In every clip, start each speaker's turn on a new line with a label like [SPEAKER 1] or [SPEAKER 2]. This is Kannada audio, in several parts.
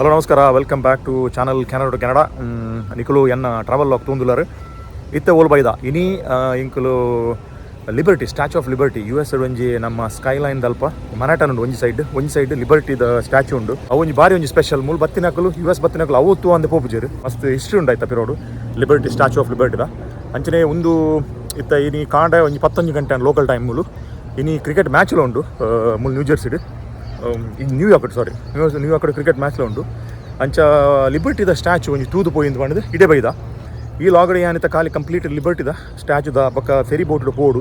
[SPEAKER 1] ಹಲೋ ನಮಸ್ಕಾರ, welcome back to channel Canada to Canada. ನಿಕಲು ಎನ್ನ ಟ್ರಾವೆಲ್ ಲಾಗ್ ತೊಂದುಲಾರು ಇತ್ತೆ ಓಲ್ ಬೈದ ಇನಿ ಇಂಕಲು liberty statue of liberty US ಒಂಜಿ ನಮ್ಮ ಸ್ಕೈ ಲೈನ್ ದಲ್ಪ ಮರಾಠನ್ ಉಂಡು. ಒಂಜಿ ಸೈಡ್ ಲಿಬರ್ಟಿದ ಸ್ಟ್ಯಾಚ್ಯೂ ಉಂಡು. ಅವು ಒಂಜಿ ಬಾರಿ ಒಂಜಿ ಸ್ಪೆಷಲ್ ಮೂಲ ಬತ್ತಿನಕಲು US ಬತ್ತಿನಕಲು ಅವತ್ತು ಅಂದೆ ಪೋಪುಜೇರು ಮಸ್ತ್ ಹಿಸ್ಟ್ರಿ ಉಂಡು ಆಯ್ತಾ ಪಿರೋಡು ಲಿಬರ್ಟಿ ಸ್ಟ್ಯಾಚ್ಯೂ ಆಫ್ ಲಿಬರ್ಟಿದ ಅಂಚನೆ ಒಂದು ಇತ್ತ ಇನಿ ಕಾಂಡ ಒಂಜಿ 11 ಗಂಟೆ ಲೋಕಲ್ ಟೈಮ್ ಮೂಲು ಇನಿ ಕ್ರಿಕೆಟ್ ಮ್ಯಾಚ್ಲು ಉಂಡು ಮೂಲ ನ್ಯೂಜೆರ್ಸಿಡ್ ನ್ಯೂಯಾರ್ಕ್ ಕ್ರಿಕೆಟ್ ಮ್ಯಾಚ್ಲು ಉಂಡು. ಅಂಚ ಲಿಬರ್ಟಿದ ಸ್ಟ್ಯಾಚ್ಯೂ ಒಂಜಿ ತೂದು ಪೋಯಿಂದು ಪಂಡದು ಇಡೆ ಬೈದ ಈ ಲಾಗಡೆ ಏನಿತ್ತ ಖಾಲಿ ಕಂಪ್ಲೀಟ್ ಲಿಬರ್ಟಿದ ಸ್ಟ್ಯಾಚ್ಯೂದ ಪಕ್ಕ ಫೆರಿ ಬೋಟ್ ಪೋಡು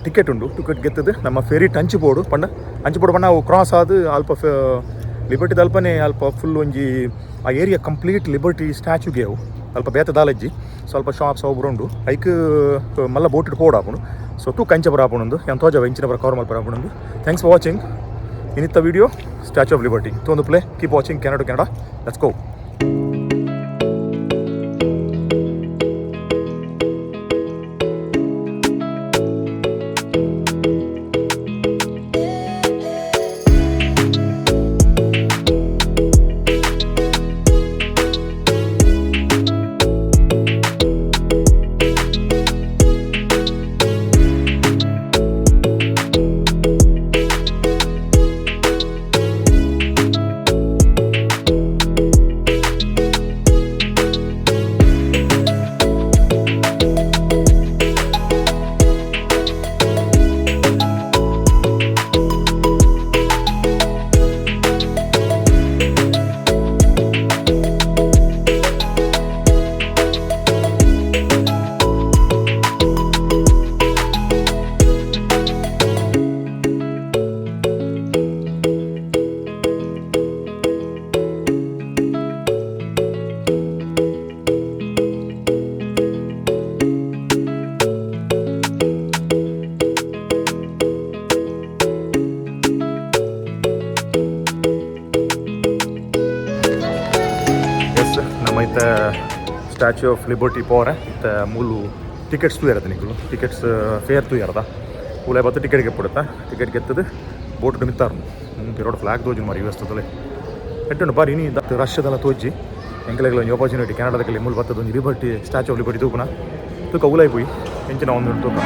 [SPEAKER 1] ಟಿಕೆಟ್ ಉಂಡು. ಟಿಕೆಟ್ ಗೆತ್ತದು ನಮ್ಮ ಫೆರಿ ಅಂಚು ಪೋಡು ಪಂಡ ಅವು ಕ್ರಾಸ್ ಆದು ಅಲ್ಪ ಲಿಬರ್ಟಿದ ಅಲ್ಪನೇ ಅಲ್ಪ ಫುಲ್ ಒಂಜಿ ಆ ಏರಿಯಾ ಕಂಪ್ಲೀಟ್ ಲಿಬರ್ಟಿ ಸ್ಟ್ಯಾಚ್ಯೂಗೆ ಅವು ಅಲ್ಪ ಬೇತ ದಾಲಜ್ಜಿ ಸ್ವಲ್ಪ ಶಾಪ್ಸ್ ಅವು ಉಂಡು. ಐಕ್ ಮಲ್ಲ ಬೋಟ್ ಪೋಡು ಹಾಪುಂಡು. ಸೊ ತೂ ಕಂಚ ಬರಾಪುಣಂದು ಎಂತೋಜ ಇಂಚಿನ ಬರ ಕವರ್ ಮಾಡಿ ಬರಾಪುಣಂದು. ಥ್ಯಾಂಕ್ಸ್ ಫಾರ್ ವಾಚಿಂಗ್ ಇನ್ನಿತ್ತ ವಿಡಿಯೋ ಸ್ಟ್ಯಾಚ್ಯೂ ಆಫ್ ಲಿಬರ್ಟಿ ತೊಂದು play. Keep watching Canada to Canada. Let's go. ನಮ್ಮ ಇತ್ತ ಸ್ಟ್ಯಾಚ್ಯೂ ಆಫ್ ಲಿಬರ್ಟಿ ಪೋರೆ ಇತ್ತ ಮೂಲು ಟಿಕೆಟ್ಸ್ ತೂ ಇರತ್ತೆ ನಿಕಲು ಟಿಕೆಟ್ಸ್ ಫೇರ್ ತೂ ಇರದ ಕೂಲೆ ಬತ್ತು ಟಿಕೆಟ್ ಗೆಪ್ಪುಡುತ್ತಾ ಟಿಕೆಟ್ ಗೆತ್ತದು ಬೋಟ್ ಮಿತ್ತಾರು ಪಿರೋಡ್ ಫ್ಲಾಗ್ ತೋಜಿ ಮಾರಿ US ತಲೆ ಎಟ್ಟುಂಡು ಬಾರಿ ಇನಿ ದತ್ತು ರಷ್ಯದಲ್ಲ ತೋಜಿ ಎಂಕಲೆಗಳ ಒಂದು ಆಪರ್ಚುನಿಟಿ ಕೆನಡಾದಲ್ಲಿ ಮೂಲ ಬತ್ತದ ಒಂದು ಲಿಬರ್ಟಿ ಸ್ಟ್ಯಾಚ್ಯೂ ಆಫ್ ಲಿಬರ್ಟಿ ತೂಪುನ ತೂಕ ಉಲಾಯಿ ಪೋಯಿ ಎಂಚಿನ ಒಂದು ತೂಕ.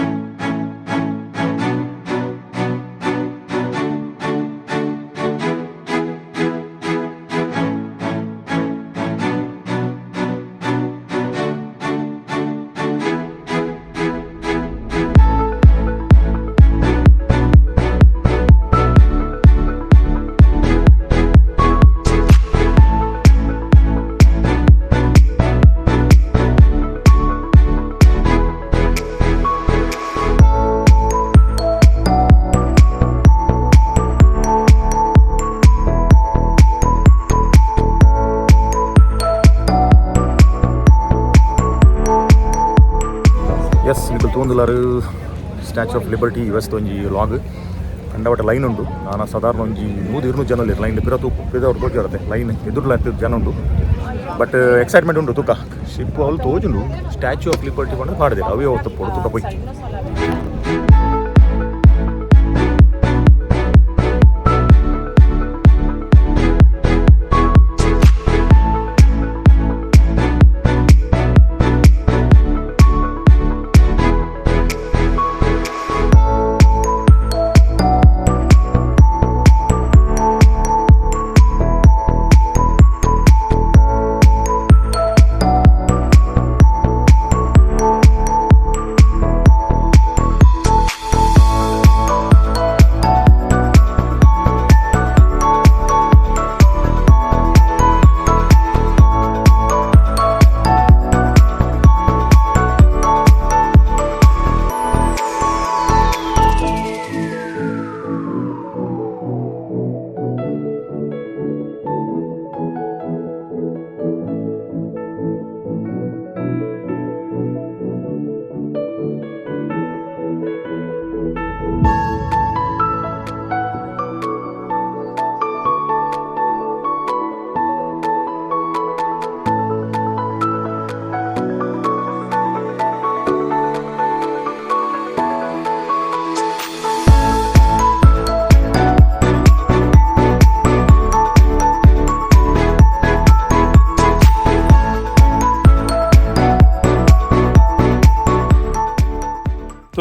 [SPEAKER 1] ಎಸ್ ನಿಕಲ್ ತೋಂದುಲಾರು ಸ್ಟ್ಯಾಚ್ಯೂ ಆಫ್ ಲಿಬರ್ಟಿ US ಒಂಜಿ ಲಾಗ್ ಕಂಡವಟ ಲೈನ್ ಉಂಡು. ನಾನು ಸಾಧಾರಣ ಒಂಜಿ 100-200 ಜನ ಇರಲಿ ಲೈನ್ ಪಿರ ತೂಕು ಪಿದವ್ರು ತೋಜಿರತ್ತೆ ಲೈನ್ ಎದುರ್ಲ ಜನ ಉಂಡು. ಬಟ್ ಎಕ್ಸೈಟ್ಮೆಂಟ್ ಉಂಡು ತೂಕ ಶಿಪ್ ಅಲ್ಲಿ ತೋಜುಂಡು ಸ್ಟ್ಯಾಚ್ಯೂ ಆಫ್ ಲಿಬರ್ಟಿ ಬಂದು ಮಾಡಿದೆ ಅವೇ ಹೊತ್ತು ಪೋಡು ತೂಕ ಪೋಯ್.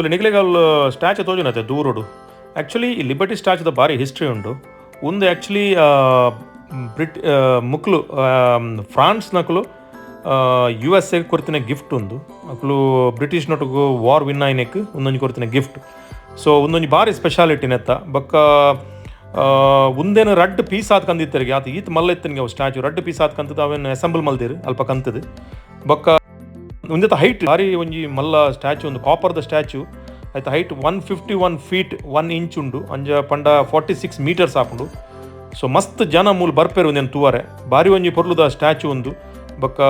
[SPEAKER 1] ತುಲೆ ನಿಗಲೆಗಲ್ ಸ್ಟ್ಯಾಚು ತೋಜುನತೆ ದೂರೋಡು. ಆ್ಯಕ್ಚುಲಿ ಈ ಲಿಬರ್ಟಿ ಸ್ಟ್ಯಾಚುದ ಭಾರಿ ಹಿಸ್ಟ್ರಿ ಉಂಡು. ಒಂದು ಆ್ಯಕ್ಚುಲಿ ಮುಕ್ಲು ಫ್ರಾನ್ಸ್ ನಕಲು USA ಕೊರ್ತಿನ ಗಿಫ್ಟ್ ಒಂದು ಅಕ್ಲು ಬ್ರಿಟಿಷ್ ನೊಟುಗು ವಾರ್ ವಿನ್ ಆಯ್ನೆಕ್ ಒಂದೊಂಜಿ ಕೊರ್ತಿನ ಗಿಫ್ಟ್. ಸೊ ಒಂದೊಂಜಿ ಭಾರಿ ಸ್ಪೆಷಾಲಿಟಿ ನೆತ್ತ ಬೊಕ್ಕ ಒಂದೇನು ರಡ್ ಪೀಸ್ ಆತ್ ಕಂದಿತ್ತರಿಗೆ ಆತ ಈತ್ ಮಲ್ಲ ಇತ್ತನಿಗೆ ಅವು ಸ್ಟ್ಯಾಚು ರಡ್ ಪೀಸ್ ಆತ್ ಕಂತದ ಅವೇನು ಅಸೆಂಬಲ್ ಮಲ್ದಿರು ಅಲ್ಪ ಕಂತದು ಬೊಕ್ಕ ಒಂದೇತ ಹೈಟ್ ಭಾರಿ ಒಂಜಿ ಮಲ್ಲ ಸ್ಟ್ಯಾಚು ಒಂದು ಕಾಪರ್ದ ಸ್ಟ್ಯಾಚು ಆಯ್ತು ಹೈಟ್ 151 feet 1 inch ಉಂಡು ಅಂಜ ಪಂಡ 46 meters ಆಪುಂಡು. ಸೊ ಮಸ್ತ್ ಜನ ಮೂಲ ಬರ್ಪೇರು ಒಂದೇನು ತೂವರೆ ಭಾರಿ ಒಂಜಿ ಪೊರ್ಲುದ ಸ್ಟ್ಯಾಚು ಒಂದು ಬೊಕ್ಕ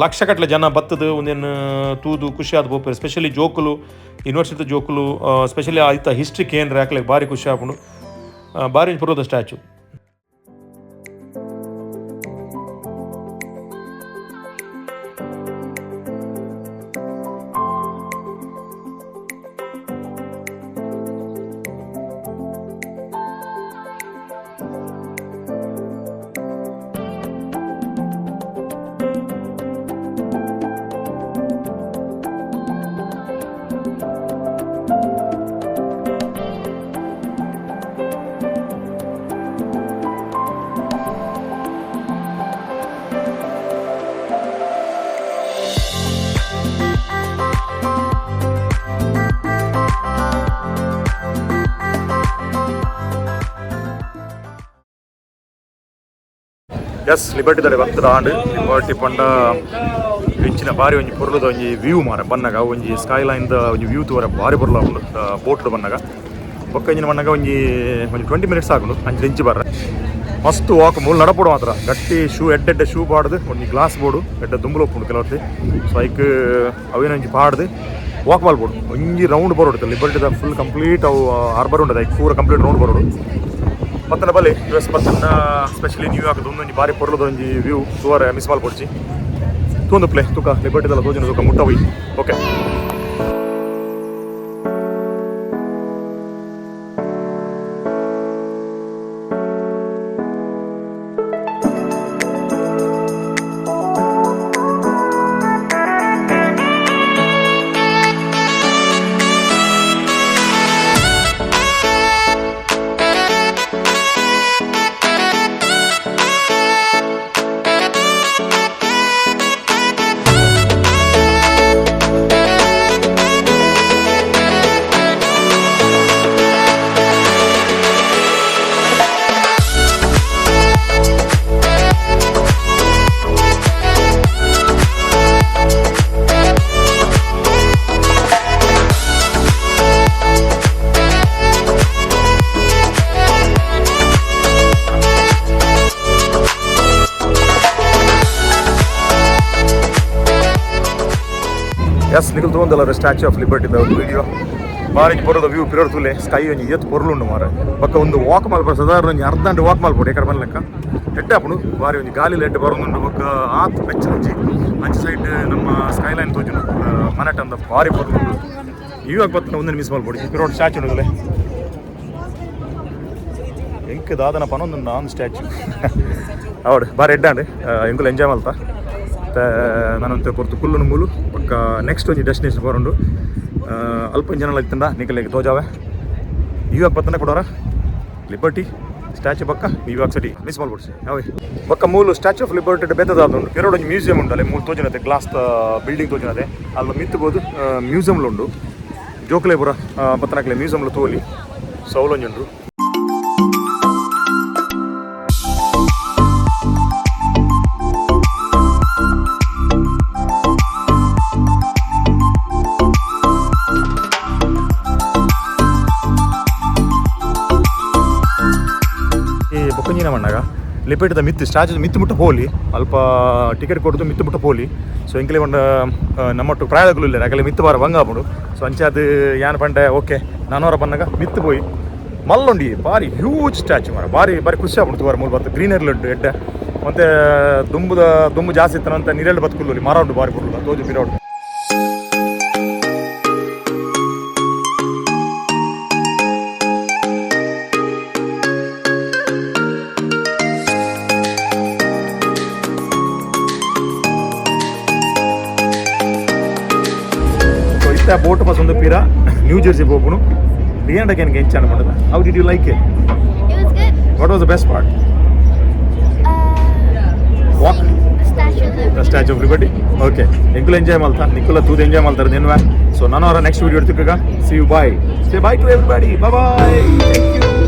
[SPEAKER 1] ಲಕ್ಷಗಟ್ಟಲೆ ಜನ ಬತ್ತದು ಒಂದೇನು ತೂದು ಖುಷಿ ಆದ ಬೋಪೇರು. ಸ್ಪೆಷಲಿ ಜೋಕುಲು ಯೂನಿವರ್ಸಿಟಿ ಜೋಕುಲು ಸ್ಪೆಷಲಿ ಆಯ್ತ ಹಿಸ್ಟ್ರಿ ಕೇಂದ್ರ ಯಾಕಲೆ ಭಾರಿ ಖುಷಿ ಆಪುಂಡು. ಭಾರಿ ಪೊರ್ಲುದ ಸ್ಟ್ಯಾಚು. ಎಸ್ ಲಿಬರ್ಟಿದಲ್ಲಿ ಬರ್ತದ ಆಂಡ್ ಲಿಬರ್ಟಿ ಪಂಡ ಹೆಚ್ಚಿನ ಭಾರಿ ಒಂಜಿ ಪೊರ್ಲುದ ಒಂಜಿ ವ್ಯೂ ಮಾರ ಬನ್ನಾಗ ಒಂಜಿ ಸ್ಕೈ ಲೈನ್ದ ಒಂಜಿ ವ್ಯೂ ತೂವರೆ ಭಾರಿ ಪೊರ್ಲ ಉಂಡು ಬೋಟ್ ಬನ್ನಾಗ ಬೊಕ್ಕ ಇಂಜಿನ ಬನ್ನಾಗ ಒಂಜಿ 20 minutes ಆಗುಂಡು ಅಂಚೆ ಇಂಚಿ ಬರ್ರೆ ಮಸ್ತ್ ವಾಕ್ ಮೂಲ ನಡಪೋಡು ಮಾತ್ರ ಗಟ್ಟಿ ಶೂ ಎಡ್ಡೆ ಶೂ ಪಾಡ್ದು ಒಂಜಿ ಗ್ಲಾಸ್ ಬೋರ್ಡು ಎಡ್ಡೆ ದುಂಬುಲು ಒಪ್ಪುಂಡು ಕೆಲವತ್ತು. ಸೊ ಐಕ್ ಅವೇನೊಂಜಿ ಪಾಡ್ದು ವಾಕ್ ಮಾಡ್ಬೋದು ಒಂಜಿ ರೌಂಡ್ ಬರೋಡು ಲಿಬರ್ಟಿದ ಫುಲ್ ಕಂಪ್ಲೀಟ್ ಅವು ಹಾರ್ಬರ್ ಉಂಟದ ಐಕ್ ಪೂರ ಕಂಪ್ಲೀಟ್ ರೌಂಡ್ ಬರೋಡು. ಪತ್ತನ ಬಲ್ಲಿ US ಪತ್ತನ ಸ್ಪೆಷಲಿ ನ್ಯೂಯಾರ್ಕ್ ಒಂದೊಂಜಿ ಭಾರಿ ಪೊರ್ಲದ ಒಂಜಿ ವ್ಯೂ ತೂವರೆ ಮಿಸ್ ಮಾಡ್ಕೊಡ್ಚಿ ತೂಂದು ಪ್ಲೇ ತುಕ ಲಿಬರ್ಟಿದಲ್ಲ ತೋಜಿನ ತುಕ ಮುಟ್ಟ ಹೋಯ್. ಓಕೆ ಎಸ್ ನಿಖಲ್ ತೊಗೊಂಡಲ್ಲ ಸ್ಟ್ಯಾಚ್ಯೂ ಆಫ್ ಲಿಬರ್ಟಿದ ಒಂದು ವಿಡಿಯೋ ಭಾರಿ ಬರೋದು ವ್ಯೂ ಪಿರೋಡ್ ತುಲೆ ಸ್ಕೈ ಒಂಜಿ ಎತ್ತು ಪೊರ್ಲುಂಡು ಮಾರ ಪಕ್ಕ ಒಂದು ವಾಕ್ ಮಲ್ಪಡ ಸಾಧಾರಣ ಒಂಜಿ ಅರ್ಧ ಗಂಟೆ ವಾಕ್ ಮಲ್ಪಡು ಏಕಡೆ ಬರ್ಲೆಕ್ಕ ಎಡ್ಡೆ ಹಾಪುಂಡು ಭಾರಿ ಒಂಜಿ ಗಾಲಿಲ ಎಡ್ಡೆ ಬರೋದುಂಡು ಪಕ್ಕ ಆತ್ ಬೆಚ್ಚ ಅಂಚೆ ಸೈಡ್ ನಮ್ಮ ಸ್ಕೈ ಲೈನ್ ತೋಜುಂಡು ಮನೆಟಂದ ಭಾರಿ ಪೊರ್ಲುಂಡು. ಇವಾಗ ಬತ್ತ ಒಂದನ್ನು ಮಿಸ್ ಮಾಡ್ಬೋದು ಪಿರೋಡ್ ಸ್ಟ್ಯಾಚ್ಯೂ ಉಂಡುಲೆ ಎಂಕ್ ದಾದನ ಪನೊಂದು ನಾನ್ ಸ್ಟ್ಯಾಚ್ಯೂ ಅವಡು ಭಾರಿ ಎಡ್ಡಾಂಡು ಎಂಕುಲು ಎಂಜಾಯ್ ಮಲ್ತಾ ನಾನಂತ ಕೊರ್ತು ಕುಲ್ಲುನು ಮೂಲು ಪಕ್ಕ ನೆಕ್ಸ್ಟ್ ಒಂಜಿ ಡೆಸ್ಟಿನೇಷನ್ ಬರೋಂಡು ಅಲ್ಪ ಜನಲ ಇತ್ತಂಡ ನಿಕಲೆಗೆ ತೋಜಾವೆ ಇವಾಗ ಬತ್ತನೆ ಕೊಡೋರ ಲಿಬರ್ಟಿ ಸ್ಟ್ಯಾಚ್ಯೂ ಪಕ್ಕ ನ್ಯೂಯಾರ್ಕ್ ಸಿಟಿ ಮಿಸ್ ಮಾಡ್ಬಿಡ್ಸಿ ಅವೇ ಪಕ್ಕ ಮೂಲು ಸ್ಟ್ಯಾಚ್ಯೂ ಆಫ್ ಲಿಬರ್ಟಿ ಬೆತ್ತದಾದ ಕೆರಡು ಒಂಜಿ ಮ್ಯೂಸಿಯಂ ಉಂಡು ಅಲ್ಲಿ ಮೂಲು ತೋಜಿನತೆ ಗ್ಲಾಸ್ ಬಿಲ್ಡಿಂಗ್ ತೋಜಿನತೆ ಅಲ್ಲಿ ಮಿತ್ತಬೋದು ಮ್ಯೂಸಿಯಂಲು ಉಂಡು ಜೋಕುಲೆ ಪುರ ಪತ್ತನಕಲೆ ಮ್ಯೂಸಿಯಂಲು ತೋಲಿ ಸೌಲೊಂಜಿ ಉಂಡು. ಬೊಕ್ಕಂಜಿನ ಮಣ್ಣಾಗ ಲಿಬರ್ಟಿದ ಮಿತ್ತು ಸ್ಟ್ಯಾಚ್ಯೂ ಮಿತ್ತು ಮುಟ್ಟ ಪೋಲಿ ಅಲ್ಪ ಟಿಕೆಟ್ ಕೊಡ್ದು ಮಿತ್ತು ಮುಟ್ಟ ಪೋಲಿ. ಸೊ ಎಂಕಲೆ ಒಂದು ನಮ್ಮಟ್ಟು ಪ್ರಾಯಗಳು ಇಲ್ಲ ಯಾಕಲೆ ಮಿತ್ತು ಬಾರ ಬಂಗಾಪುಡು. ಸೊ ಅಂಚೆ ಅದು ಯಾನ್ ಪಂಡೆ ಓಕೆ ನಾನೂರ ಬನ್ನಾಗ ಮಿತ್ತು ಪೋಯಿ ಮಲ್ಲೊಂಡಿ ಭಾರಿ ಹ್ಯೂಜ್ ಸ್ಟ್ಯಾಚ್ಯೂ ಮಾರ ಭಾರಿ ಭಾರಿ ಖುಷಿ ಆಗ್ಬಿಡ್ತು ಬಾರ ಮೂರು ಬತ್ತು ಗ್ರೀನರಿ ಉಂಟು ಎಡ್ಡೆ ಮತ್ತು ದುಂಬು ಜಾಸ್ತಿ ಇತ್ತನಂತ ನೀರೆಳ್ಳು ಬದುಕುಲ್ಲಿ ಮರ ಉಂಟು ಭಾರಿ ಕೊಡಲ್ಲ ತೋಜು ಪಿರೋಡು. ಆ ಬೋಟ್ ಪಾಸ್ ಒಂದು ಪೀರ ನ್ಯೂ ಜೆರ್ಸಿ ಹೋಗುನು ರಿಯಾಂಡಕ್ಕೆ ನನಗೆ ಎಂಚಾನ ಮಾಡೋದು. How did you like it?
[SPEAKER 2] It was good.
[SPEAKER 1] What was the best part? Walk?
[SPEAKER 2] The Statue of Liberty.
[SPEAKER 1] The Statue of Liberty. Okay ಎಂಕುಲು ಎಂಜಾಯ್ ಮಾಡ್ತಾ ನಿಕ್ಕುಲ ತೂದು ಎಂಜಾಯ್ ಮಾಡ್ತಾರೆ ನಿನ್ವೆ. ಸೊ ನಾನು ಅವರ ನೆಕ್ಸ್ಟ್ ವಿಡಿಯೋ ಇಡ್ತಿಕ್ಕಾಗ see you bye. Say bye to everybody. Bye bye. Thank you.